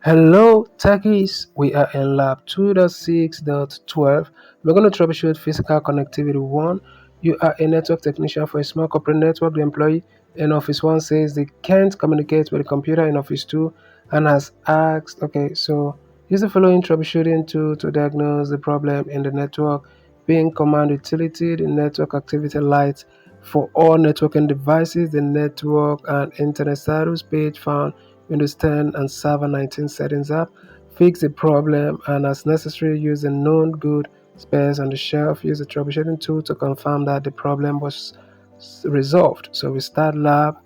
Hello, techies. We are in lab 2.6.12. We're going to troubleshoot physical connectivity 1. You are a network technician for a small corporate network. The employee in Office 1 says they can't communicate with the computer in Office 2 and has asked, so use the following troubleshooting tool to diagnose the problem in the network. Being command utility, the network activity light for all networking devices, the network and internet status page found Windows 10 and Server 19 settings up, fix the problem, and as necessary use the known good spares on the shelf. Use the troubleshooting tool to confirm that the problem was resolved. So we start lab.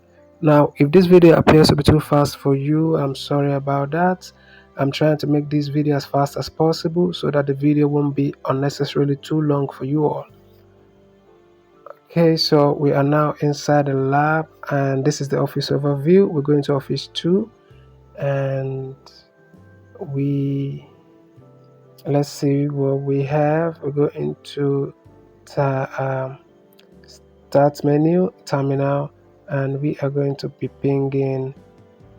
Now, if this video appears to be too fast for you, I'm sorry about that. I'm trying to make this video as fast as possible so that the video won't be unnecessarily too long for you all. Okay, so we are now inside the lab and this is the office overview. We're going to Office 2 and let's see what we have. We go into start menu, terminal, and we are going to be pinging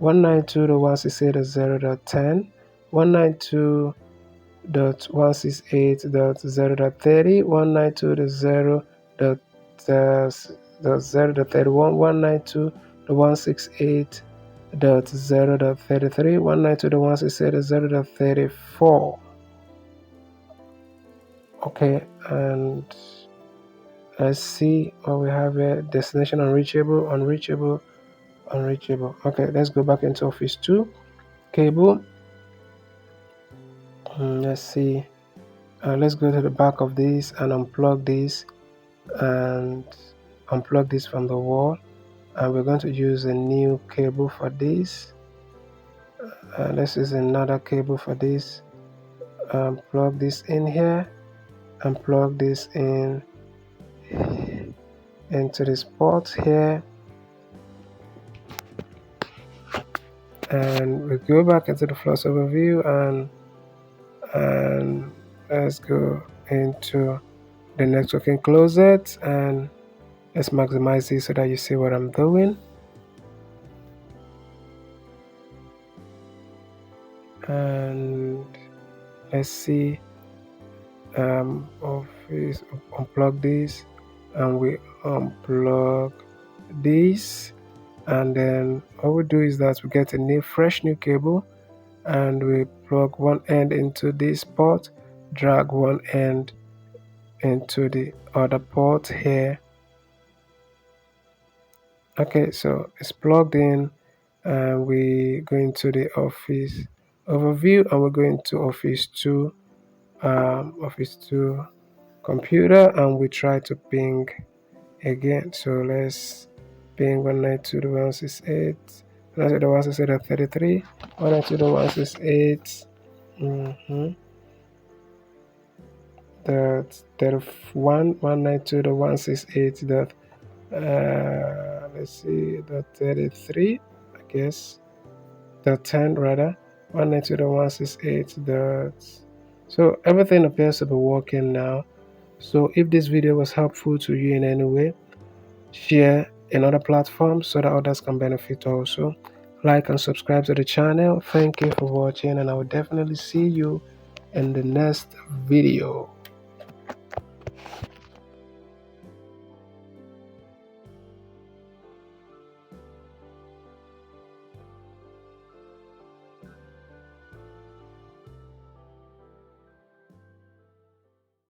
192.168.0.10, 192.168.0.30, 192.0.0.31, 192.168.0.33, 192.168.0.34. Okay, and let's see what we have here. Destination unreachable. Okay, let's go back into Office 2. Cable. Let's see. Let's go to the back of this and unplug this and unplug this from the wall. And we're going to use a new cable for this. Let's use another cable for this. Plug this in here and plug this in into this port here, and we go back into the floss overview and let's go into the networking closet and let's maximize this so that you see what I'm doing. And let's see, Office, unplug this and we unplug this, and then what we do is that we get a fresh new cable and we plug one end into this port, drag one end into the other port here. Okay, so it's plugged in and we go into the Office overview and we're going to Office 2 computer, and we try to ping again. So let's ping 192.168, 192.168.33, 192.168. Dot 31, 192.168. Dot let's see, dot 33, I guess, dot 10 rather, 192.168. Dot. So everything appears to be working now. So if this video was helpful to you in any way, share in other platforms so that others can benefit also. Like and subscribe to the channel. Thank you for watching, and I will definitely see you in the next video.